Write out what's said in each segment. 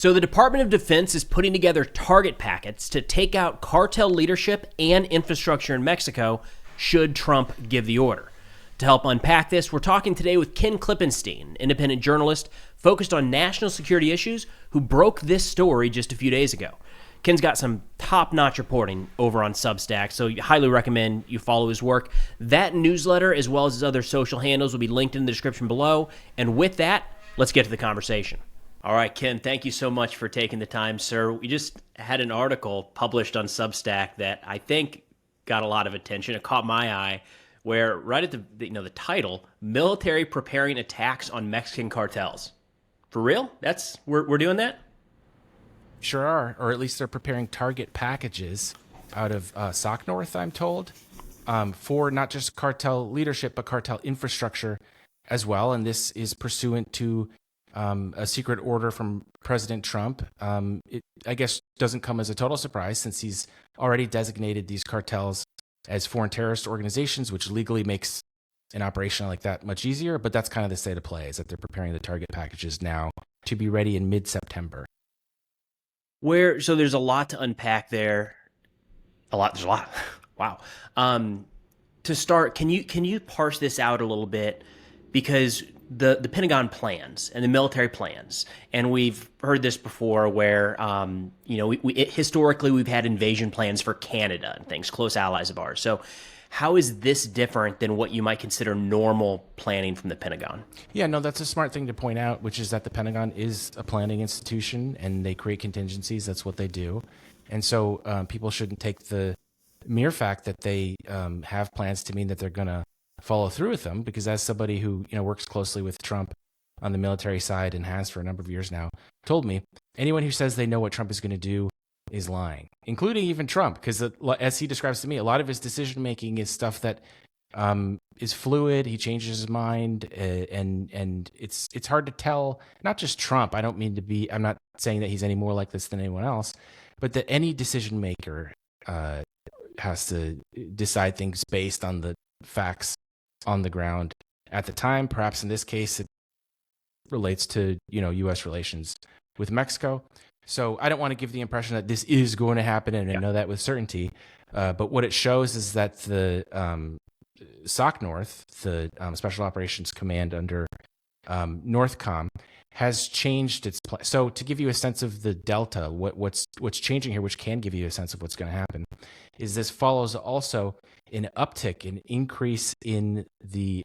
So the Department of Defense is putting together target packets to take out cartel leadership and infrastructure in Mexico should Trump give the order. To help unpack this, we're talking today with Ken Klippenstein, an independent journalist focused on national security issues who broke this story just a few days ago. Ken's got some top-notch reporting over on Substack, so I highly recommend you follow his work. That newsletter, as well as his other social handles, will be linked in the description below. And with that, let's get to the conversation. All right, Ken, thank you so much for taking the time, sir. We just had an article published on Substack that I think got a lot of attention. It caught my eye, where right at the title, "Military Preparing Attacks on Mexican Cartels." For real? We're doing that? Sure are, or at least they're preparing target packages out of SOC North, I'm told, for not just cartel leadership, but cartel infrastructure as well. And this is pursuant to a secret order from President Trump. It, I guess, doesn't come as a total surprise since he's already designated these cartels as foreign terrorist organizations, which legally makes an operation like that much easier. But that's kind of the state of play, is that they're preparing the target packages now to be ready in mid-September. So there's a lot to unpack there. There's a lot. Wow. To start, can you parse this out a little bit? Because the Pentagon plans and the military plans, and we've heard this before where, historically we've had invasion plans for Canada and things, close allies of ours. So how is this different than what you might consider normal planning from the Pentagon? Yeah, no, that's a smart thing to point out, which is that the Pentagon is a planning institution and they create contingencies. That's what they do. And so people shouldn't take the mere fact that they have plans to mean that they're going to follow through with them, because as somebody who works closely with Trump on the military side and has for a number of years now, told me, anyone who says they know what Trump is going to do is lying, including even Trump, because as he describes to me, a lot of his decision making is stuff that is fluid. He changes his mind, and it's hard to tell. Not just Trump. I'm not saying that he's any more like this than anyone else, but that any decision maker has to decide things based on the facts on the ground at the time. Perhaps in this case, it relates to U.S. relations with Mexico. So I don't want to give the impression that this is going to happen, and I know that with certainty. But what it shows is that the SOC North, the Special Operations Command under NORTHCOM, has changed its plan. So to give you a sense of the delta, what's changing here, which can give you a sense of what's going to happen, is this follows also an uptick, an increase in the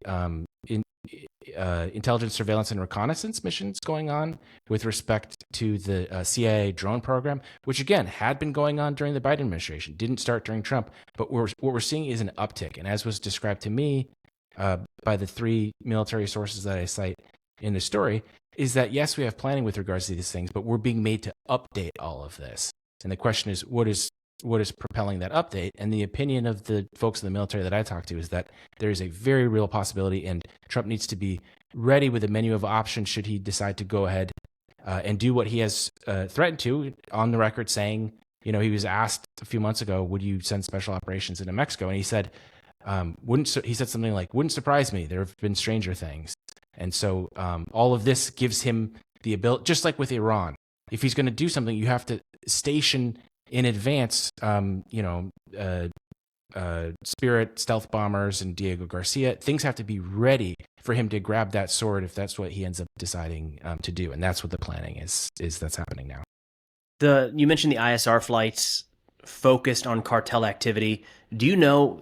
intelligence, surveillance, and reconnaissance missions going on with respect to the CIA drone program, which again had been going on during the Biden administration, didn't start during Trump, but what we're seeing is an uptick. And as was described to me by the three military sources that I cite in the story, is that yes, we have planning with regards to these things, but we're being made to update all of this. And the question is, what is propelling that update? And the opinion of the folks in the military that I talk to is that there is a very real possibility, and Trump needs to be ready with a menu of options should he decide to go ahead and do what he has threatened to on the record, saying, he was asked a few months ago, would you send special operations into Mexico? And he said, he said something like, wouldn't surprise me. There have been stranger things. And so all of this gives him the ability, just like with Iran, if he's going to do something, you have to station in advance, Spirit stealth bombers and Diego Garcia. Things have to be ready for him to grab that sword if that's what he ends up deciding to do. And that's what the planning is that's happening now. You mentioned the ISR flights focused on cartel activity. Do you know,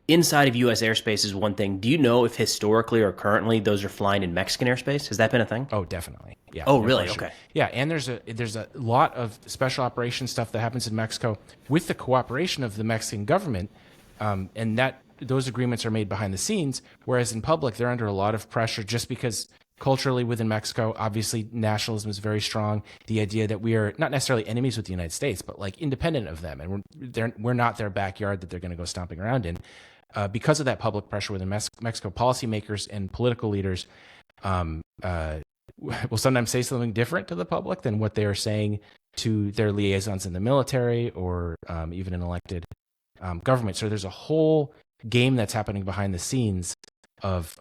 inside of U.S. airspace is one thing. Do you know if historically or currently those are flying in Mexican airspace? Has that been a thing? Oh, definitely. Yeah. Oh, really? Sure. Okay. Yeah, and there's a lot of special operations stuff that happens in Mexico with the cooperation of the Mexican government, and that those agreements are made behind the scenes, whereas in public they're under a lot of pressure just because culturally within Mexico, obviously nationalism is very strong. The idea that we are not necessarily enemies with the United States, but like independent of them, and we're not their backyard that they're going to go stomping around in. Because of that public pressure within Mexico, policymakers and political leaders will sometimes say something different to the public than what they are saying to their liaisons in the military or even an elected government. So there's a whole game that's happening behind the scenes of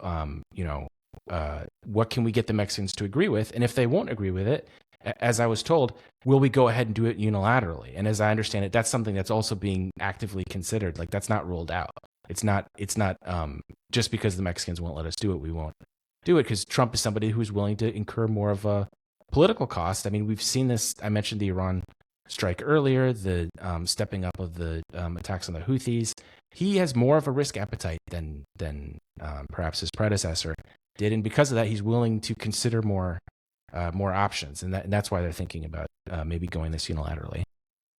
what can we get the Mexicans to agree with? And if they won't agree with it, as I was told, will we go ahead and do it unilaterally? And as I understand it, that's something that's also being actively considered. Like, that's not ruled out. It's not just because the Mexicans won't let us do it, we won't do it, because Trump is somebody who's willing to incur more of a political cost. I mean, we've seen this. I mentioned the Iran strike earlier, the stepping up of the attacks on the Houthis. He has more of a risk appetite than perhaps his predecessor did, and because of that, he's willing to consider more options, and that's why they're thinking about maybe going this unilaterally.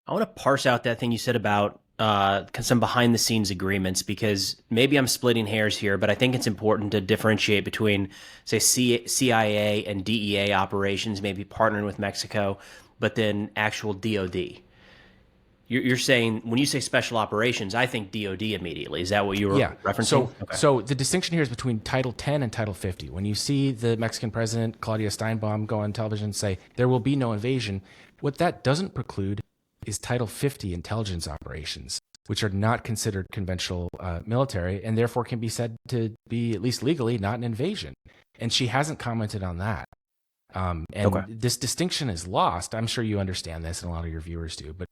I want to parse out that thing you said about some behind the scenes agreements, because maybe I'm splitting hairs here, but I think it's important to differentiate between, say, CIA and DEA operations, maybe partnering with Mexico, but then actual DOD. You're saying, when you say special operations, I think DOD immediately. Is that what you were referencing? So the distinction here is between Title 10 and Title 50. When you see the Mexican president, Claudia Steinbaum, go on television and say, there will be no invasion, what that doesn't preclude is Title 50 intelligence operations, which are not considered conventional military, and therefore can be said to be, at least legally, not an invasion. And she hasn't commented on that. This distinction is lost. I'm sure you understand this, and a lot of your viewers do. But,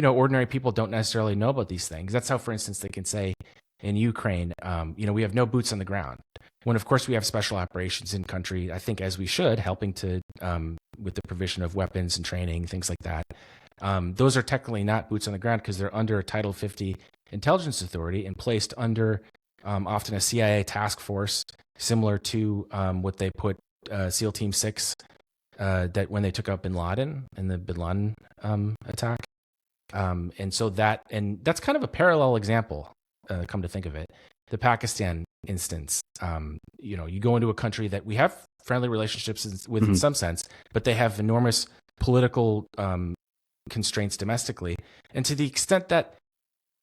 ordinary people don't necessarily know about these things. That's how, for instance, they can say in Ukraine, we have no boots on the ground. When, of course, we have special operations in country, I think, as we should, helping to with the provision of weapons and training, things like that. Those are technically not boots on the ground because they're under a Title 50 intelligence authority and placed under often a CIA task force, similar to what they put SEAL Team 6 that when they took out bin Laden in the bin Laden attack. And that's kind of a parallel example, come to think of it. The Pakistan instance, you go into a country that we have friendly relationships with in some sense, but they have enormous political constraints domestically. And to the extent that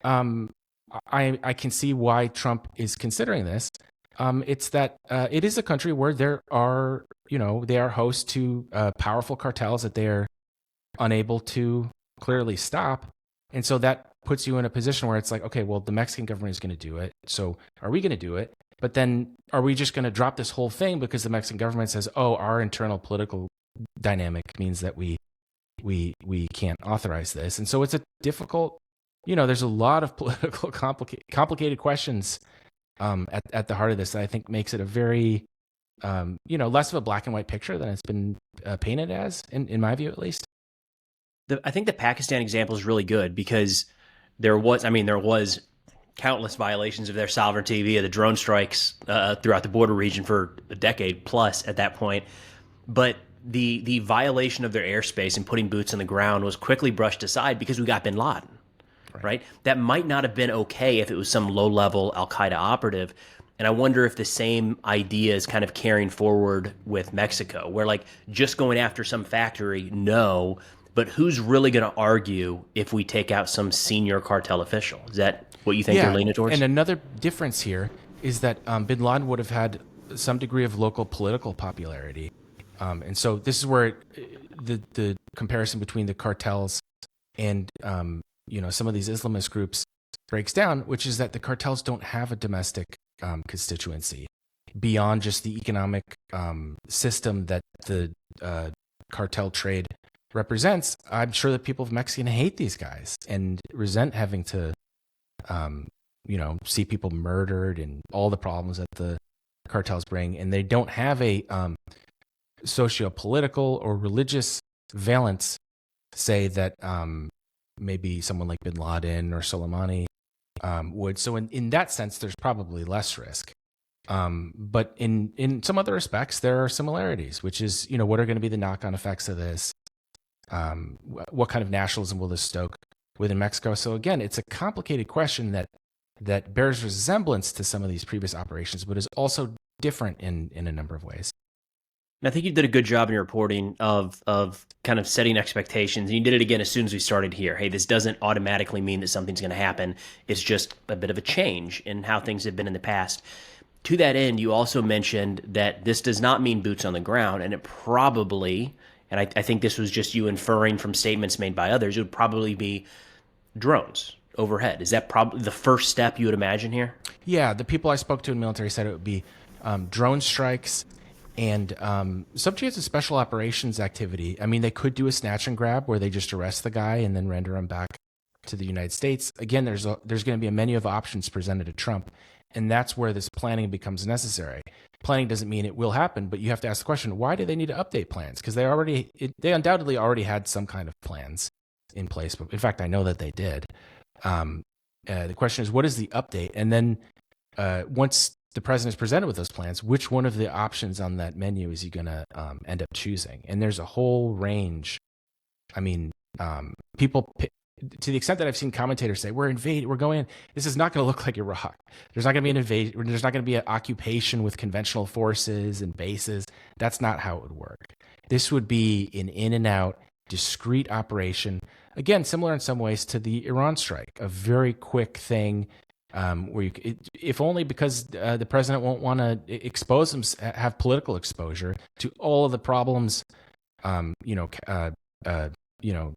I can see why Trump is considering this, it's that it is a country where they are host to powerful cartels that they are unable to clearly stop. And so that puts you in a position where it's like, okay, well, the Mexican government is going to do it. So are we going to do it? But then are we just going to drop this whole thing because the Mexican government says, oh, our internal political dynamic means that we can't authorize this? And so it's a difficult, there's a lot of political complicated questions at the heart of this that I think makes it a very, less of a black and white picture than it's been painted as, in my view, at least. I think the Pakistan example is really good because there was countless violations of their sovereignty via the drone strikes throughout the border region for a decade plus at that point. But the violation of their airspace and putting boots on the ground was quickly brushed aside because we got bin Laden, right? That might not have been okay if it was some low-level Al-Qaeda operative. And I wonder if the same idea is kind of carrying forward with Mexico, where like just going after some factory, no, but who's really going to argue if we take out some senior cartel official? Is that what you think you're leaning towards? And another difference here is that bin Laden would have had some degree of local political popularity. And so this is where the comparison between the cartels and some of these Islamist groups breaks down, which is that the cartels don't have a domestic constituency beyond just the economic system that the cartel trade represents. I'm sure that people of Mexico hate these guys and resent having to, see people murdered and all the problems that the cartels bring. And they don't have a socio-political or religious valence, say, that maybe someone like bin Laden or Soleimani would. So in that sense, there's probably less risk. But in some other respects, there are similarities, which is, what are going to be the knock-on effects of this? What kind of nationalism will this stoke within Mexico? So again, it's a complicated question that bears resemblance to some of these previous operations, but is also different in a number of ways. And I think you did a good job in your reporting of kind of setting expectations. And you did it again as soon as we started here. Hey, this doesn't automatically mean that something's going to happen. It's just a bit of a change in how things have been in the past. To that end, you also mentioned that this does not mean boots on the ground, and it probably, and I think this was just you inferring from statements made by others, it would probably be drones overhead. Is that probably the first step you would imagine here? Yeah, the people I spoke to in military said it would be drone strikes, and some chance of special operations activity. I mean, they could do a snatch and grab where they just arrest the guy and then render him back to the United States. Again, there's going to be a menu of options presented to Trump, and that's where this planning becomes necessary. Planning doesn't mean it will happen, but you have to ask the question: why do they need to update plans? Because they undoubtedly already had some kind of plans in place. But in fact, I know that they did. The question is, what is the update? And then once the president is presented with those plans, which one of the options on that menu is he going to end up choosing? And there's a whole range. I mean, people, to the extent that I've seen commentators say, we're going in, this is not going to look like Iraq. There's not going to be an invasion. There's not going to be an occupation with conventional forces and bases. That's not how it would work. This would be an in and out, discrete operation. Again, similar in some ways to the Iran strike, a very quick thing. Where if only because the president won't want to have political exposure to all of the problems, an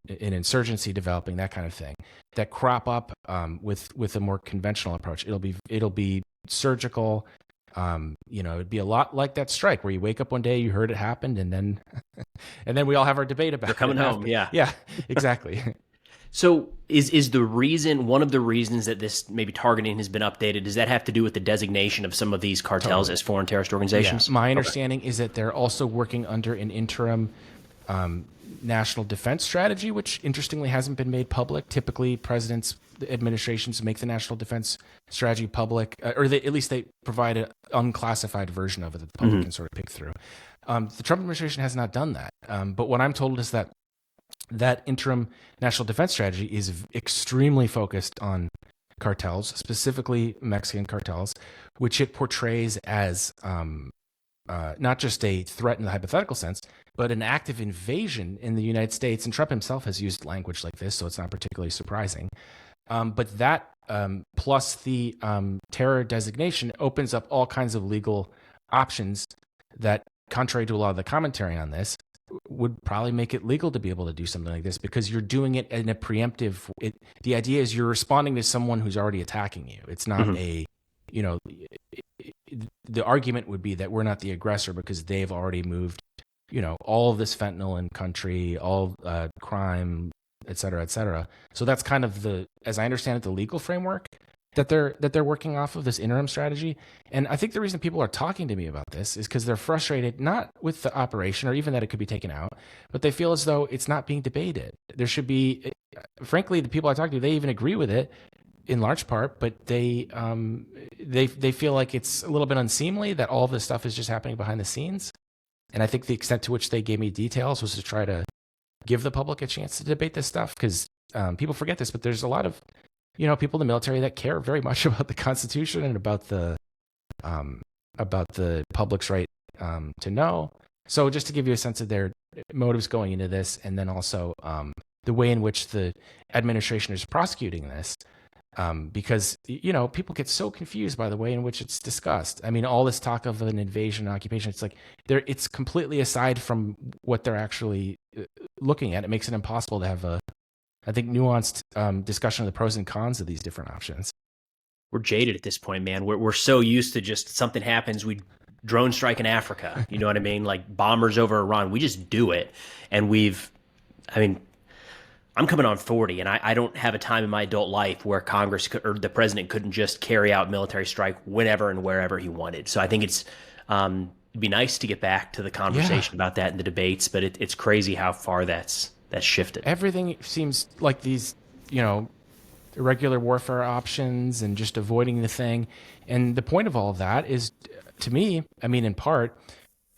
insurgency developing, that kind of thing, that crop up with a more conventional approach. It'll be surgical. It'd be a lot like that strike where you wake up one day, you heard it happened, and then we all have our debate about it. They're coming home. Yeah, exactly. So is the reason, one of the reasons that this maybe targeting has been updated, does that have to do with the designation of some of these cartels as foreign terrorist organizations? Yeah. My understanding is that they're also working under an interim national defense strategy, which interestingly hasn't been made public. Typically, administrations make the national defense strategy public, or at least they provide an unclassified version of it that the public can sort of pick through. The Trump administration has not done that. But what I'm told is that interim national defense strategy is extremely focused on cartels, specifically Mexican cartels, which it portrays as not just a threat in the hypothetical sense, but an active invasion in the United States. And Trump himself has used language like this, so it's not particularly surprising. But that plus the terror designation opens up all kinds of legal options that, contrary to a lot of the commentary on this, would probably make it legal to be able to do something like this, because you're doing it in a preemptive. The idea is you're responding to someone who's already attacking you. It's not the argument would be that we're not the aggressor because they've already moved, all of this fentanyl in country, all crime, et cetera, et cetera. So that's kind of as I understand it, the legal framework that they're working off of, this interim strategy. And I think the reason people are talking to me about this is because they're frustrated, not with the operation or even that it could be taken out, but they feel as though it's not being debated. There should be, frankly, the people I talk to, they even agree with it in large part, but they feel like it's a little bit unseemly that all of this stuff is just happening behind the scenes. And I think the extent to which they gave me details was to try to give the public a chance to debate this stuff, because people forget this, but there's a lot of people in the military that care very much about the Constitution and about the public's right to know. So just to give you a sense of their motives going into this, and then also the way in which the administration is prosecuting this, because people get so confused by the way in which it's discussed. I mean, all this talk of an invasion and occupation, it's like it's completely aside from what they're actually looking at. It makes it impossible to have a, I think, nuanced discussion of the pros and cons of these different options. We're jaded at this point, man. We're so used to just something happens, we drone strike in Africa. You know what I mean? Like bombers over Iran. We just do it. And I'm coming on 40, and I don't have a time in my adult life where Congress or the president couldn't just carry out military strike whenever and wherever he wanted. So I think it'd be nice to get back to the conversation about that in the debates, but it's crazy how far that's shifted. Everything seems like these, irregular warfare options and just avoiding the thing. And the point of all of that is, to me, in part,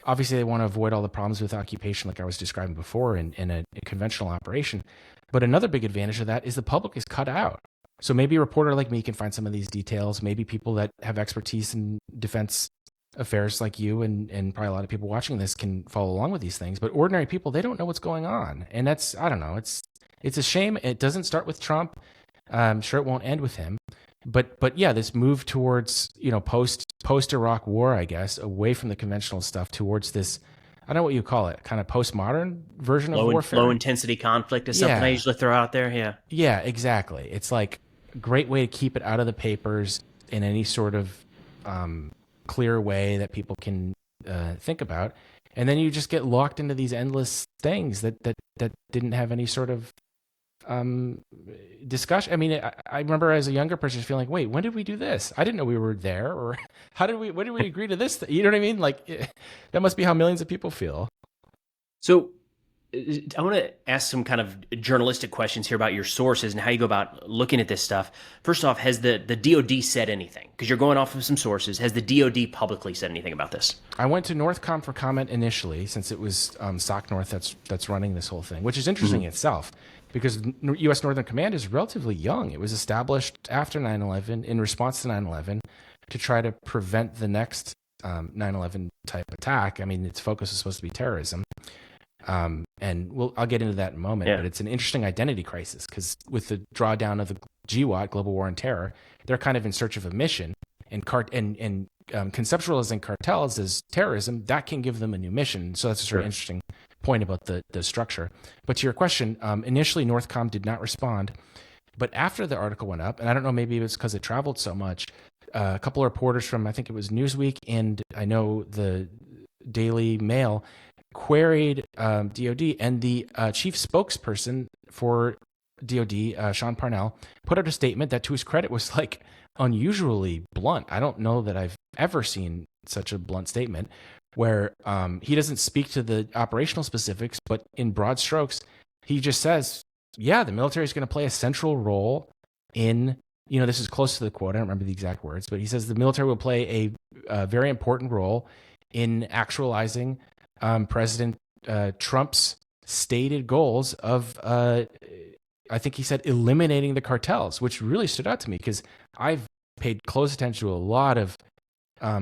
obviously they want to avoid all the problems with occupation like I was describing before in a conventional operation. But another big advantage of that is the public is cut out. So maybe a reporter like me can find some of these details. Maybe people that have expertise in defense affairs like you and probably a lot of people watching this can follow along with these things. But ordinary people, they don't know what's going on. And that's, I don't know, it's a shame. It doesn't start with Trump. I'm sure it won't end with him. But yeah, this move towards, post Iraq war, I guess, away from the conventional stuff towards this, I don't know what you call it, kind of postmodern version of warfare. Low intensity conflict is something I usually throw out there. Yeah. Yeah, exactly. It's like a great way to keep it out of the papers in any sort of, clear way that people can think about. And then you just get locked into these endless things that didn't have any sort of discussion. I mean, I remember as a younger person feeling like, wait, when did we do this? I didn't know we were there, or when did we agree to this? You know what I mean? Like, that must be how millions of people feel. So I want to ask some kind of journalistic questions here about your sources and how you go about looking at this stuff. First off, has the DOD said anything? Because you're going off of some sources. Has the DOD publicly said anything about this? I went to Northcom for comment initially, since it was SOC North that's running this whole thing, which is interesting in itself, because U.S. Northern Command is relatively young. It was established after 9/11 in response to 9/11 to try to prevent the next 9/11 type attack. I mean, its focus is supposed to be terrorism. And I'll get into that in a moment, but it's an interesting identity crisis, because with the drawdown of the GWAT, Global War on Terror, they're kind of in search of a mission, and conceptualizing cartels as terrorism, that can give them a new mission. So that's a sort of interesting point about the structure. But to your question, initially Northcom did not respond, but after the article went up, and I don't know, maybe it was because it traveled so much, a couple of reporters from, I think it was Newsweek, and I know the Daily Mail, queried DOD, and the chief spokesperson for DOD, Sean Parnell, put out a statement that, to his credit, was like unusually blunt. I don't know that I've ever seen such a blunt statement, where he doesn't speak to the operational specifics, but in broad strokes, he just says, yeah, the military is going to play a central role in, this is close to the quote, I don't remember the exact words, but he says the military will play a very important role in actualizing President Trump's stated goals of, I think he said, eliminating the cartels, which really stood out to me, because I've paid close attention to a lot of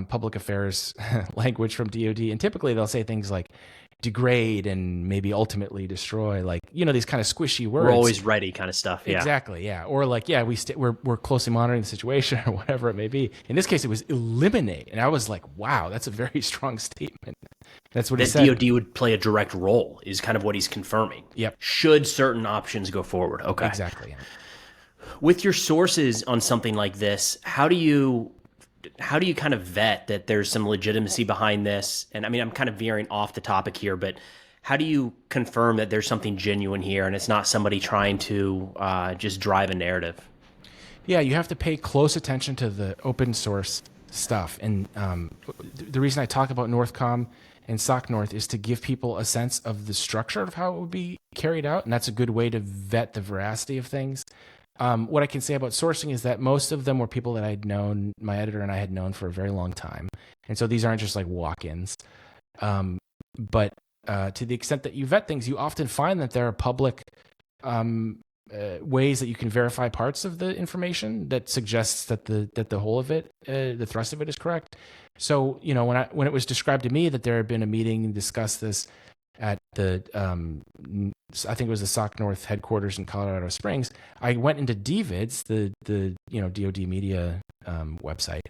public affairs language from DOD, and typically they'll say things like degrade and maybe ultimately destroy, like, these kind of squishy words. We're always ready kind of stuff. Yeah, exactly. Yeah. Or like, yeah, we're closely monitoring the situation, or whatever it may be. In this case, it was eliminate. And I was like, wow, that's a very strong statement. That's what he said. DOD would play a direct role is kind of what he's confirming. Yep. Should certain options go forward. Okay. Exactly. Yeah. With your sources on something like this, how do you kind of vet that there's some legitimacy behind this? And I mean, I'm kind of veering off the topic here, but how do you confirm that there's something genuine here and it's not somebody trying to just drive a narrative? Yeah, you have to pay close attention to the open source stuff. And the reason I talk about Northcom and SOC North is to give people a sense of the structure of how it would be carried out. And that's a good way to vet the veracity of things. What I can say about sourcing is that most of them were people that I'd known, my editor and I had known for a very long time. And so these aren't just like walk-ins. But to the extent that you vet things, you often find that there are public ways that you can verify parts of the information that suggests that the whole of it, the thrust of it, is correct. So, when it was described to me that there had been a meeting and discussed this at the, I think it was the SOC North headquarters in Colorado Springs, I went into DVIDS, the DOD media website,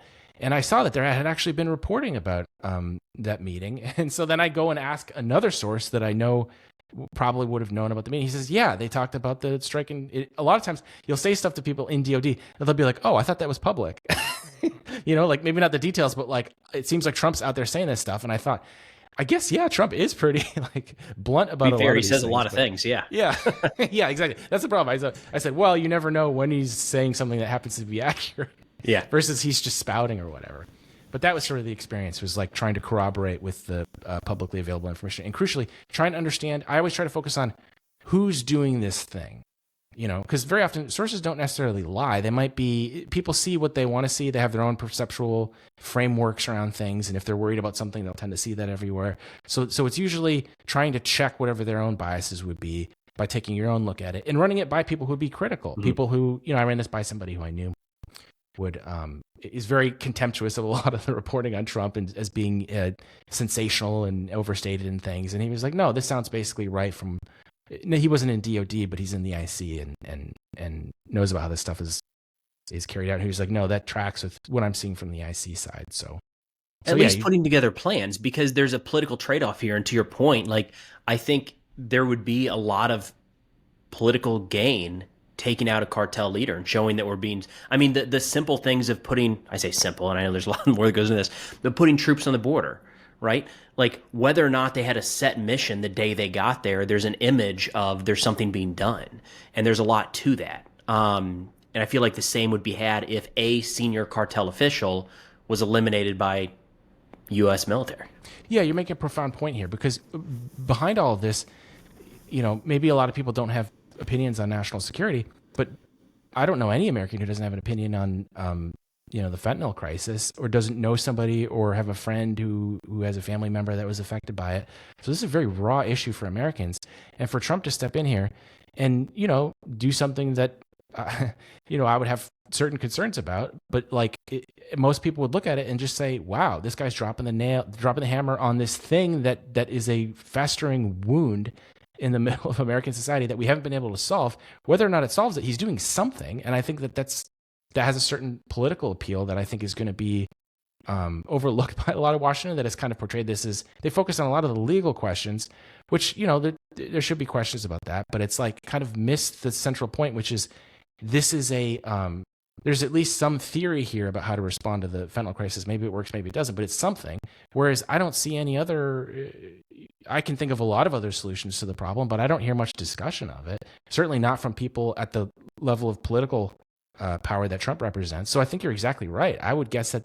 and I saw that there had actually been reporting about that meeting. And so then I go and ask another source that I know probably would have known about the meeting. He says, yeah, they talked about the strike. And a lot of times you'll say stuff to people in DOD and they'll be like, oh, I thought that was public. Like maybe not the details, but like, it seems like Trump's out there saying this stuff. And I thought, I guess, yeah, Trump is pretty like blunt about a lot of these things. He says a lot of things, yeah. Yeah, yeah, exactly. That's the problem. I said, well, you never know when he's saying something that happens to be accurate. Yeah. Versus he's just spouting or whatever. But that was sort of the experience, was like trying to corroborate with the publicly available information. And crucially, trying to understand, I always try to focus on who's doing this thing. Because very often sources don't necessarily lie. They might be, people see what they want to see. They have their own perceptual frameworks around things. And if they're worried about something, they'll tend to see that everywhere. So it's usually trying to check whatever their own biases would be by taking your own look at it and running it by people who would be critical. Mm-hmm. People who, I ran this by somebody who I knew would, is very contemptuous of a lot of the reporting on Trump and as being sensational and overstated in things. And he was like, no, this sounds basically right from, no, he wasn't in DOD, but he's in the IC and knows about how this stuff is carried out. And he was like, no, that tracks with what I'm seeing from the IC side. So at least putting together plans, because there's a political trade-off here. And to your point, like, I think there would be a lot of political gain taking out a cartel leader and showing that we're being, I mean, the simple things of putting, I say simple, and I know there's a lot more that goes into this, but putting troops on the border, right? Like whether or not they had a set mission the day they got there, there's an image of there's something being done. And there's a lot to that. And I feel like the same would be had if a senior cartel official was eliminated by U.S. military. Yeah, you're making a profound point here, because behind all of this, maybe a lot of people don't have opinions on national security, but I don't know any American who doesn't have an opinion on, the fentanyl crisis, or doesn't know somebody or have a friend who has a family member that was affected by it. So this is a very raw issue for Americans, and for Trump to step in here and, do something that, I would have certain concerns about, but most people would look at it and just say, wow, this guy's dropping the hammer on this thing that is a festering wound in the middle of American society that we haven't been able to solve. Whether or not it solves it, he's doing something. And I think that has a certain political appeal that I think is going to be overlooked by a lot of Washington, that has kind of portrayed this as, they focus on a lot of the legal questions, which, there should be questions about that, but it's kind of missed the central point, which is this is there's at least some theory here about how to respond to the fentanyl crisis. Maybe it works, maybe it doesn't, but it's something. Whereas I don't see any other, I can think of a lot of other solutions to the problem, but I don't hear much discussion of it. Certainly not from people at the level of political power that Trump represents. So I think you're exactly right. I would guess that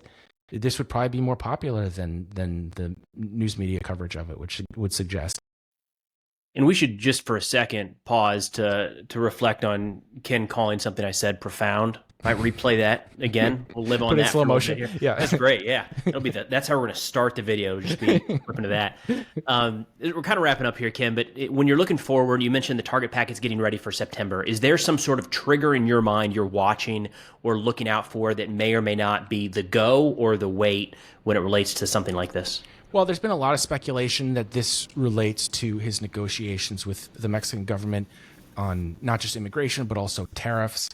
this would probably be more popular than the news media coverage of it, which would suggest. And we should just for a second pause to reflect on Ken calling something I said profound. Might replay that again. We'll live on Put that in slow for motion. Here. Yeah, that's great. Yeah, it'll be that's how we're going to start the video. Just be flipping to that. We're kind of wrapping up here, Ken. But when you're looking forward, you mentioned the target packet's getting ready for September. Is there some sort of trigger in your mind you're watching or looking out for that may or may not be the go or the wait when it relates to something like this? Well, there's been a lot of speculation that this relates to his negotiations with the Mexican government on not just immigration, but also tariffs.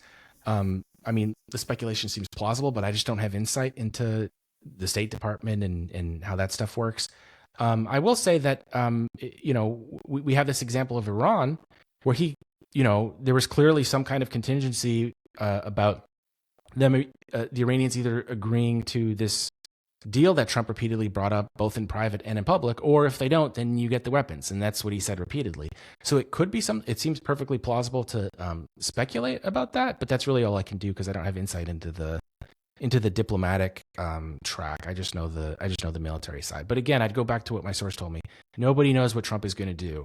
I mean, the speculation seems plausible, but I just don't have insight into the State Department and how that stuff works. I will say that, we have this example of Iran where there was clearly some kind of contingency about them, the Iranians either agreeing to this deal that Trump repeatedly brought up both in private and in public, or if they don't, then you get the weapons. And that's what he said repeatedly. So it could be it seems perfectly plausible to speculate about that, but that's really all I can do because I don't have insight into the diplomatic track. I just know the military side. But again, I'd go back to what my source told me. Nobody knows what Trump is going to do.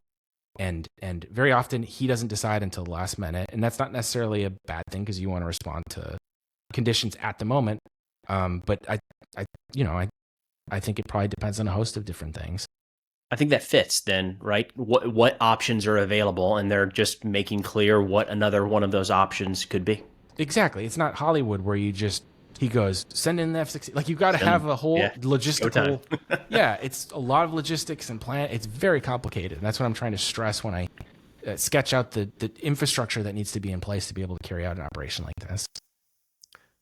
And very often he doesn't decide until the last minute. And that's not necessarily a bad thing because you want to respond to conditions at the moment. But I think it probably depends on a host of different things. I think that fits then, right? What options are available, and they're just making clear what another one of those options could be. Exactly. It's not Hollywood where he goes, send in the F-16. Like, you've got to have a whole logistical. Yeah, it's a lot of logistics and plan. It's very complicated. And that's what I'm trying to stress when I sketch out the infrastructure that needs to be in place to be able to carry out an operation like this.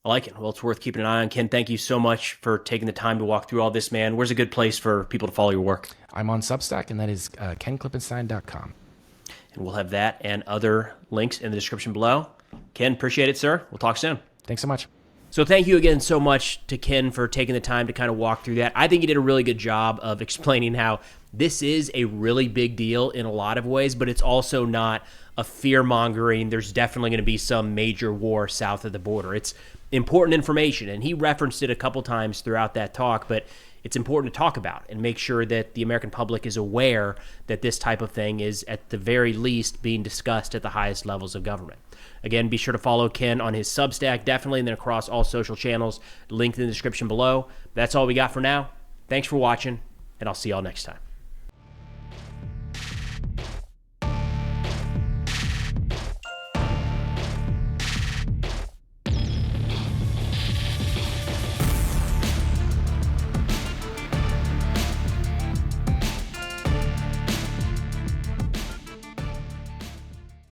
I like it. Well, it's worth keeping an eye on. Ken, thank you so much for taking the time to walk through all this, man. Where's a good place for people to follow your work? I'm on Substack, and that is kenklippenstein.com. And we'll have that and other links in the description below. Ken, appreciate it, sir. We'll talk soon. Thanks so much. So thank you again so much to Ken for taking the time to kind of walk through that. I think he did a really good job of explaining how this is a really big deal in a lot of ways, but it's also not a fear-mongering. There's definitely going to be some major war south of the border. It's important information, and he referenced it a couple times throughout that talk, but it's important to talk about and make sure that the American public is aware that this type of thing is at the very least being discussed at the highest levels of government. Again, be sure to follow Ken on his Substack, definitely, and then across all social channels, linked in the description below. That's all we got for now. Thanks for watching, and I'll see y'all next time.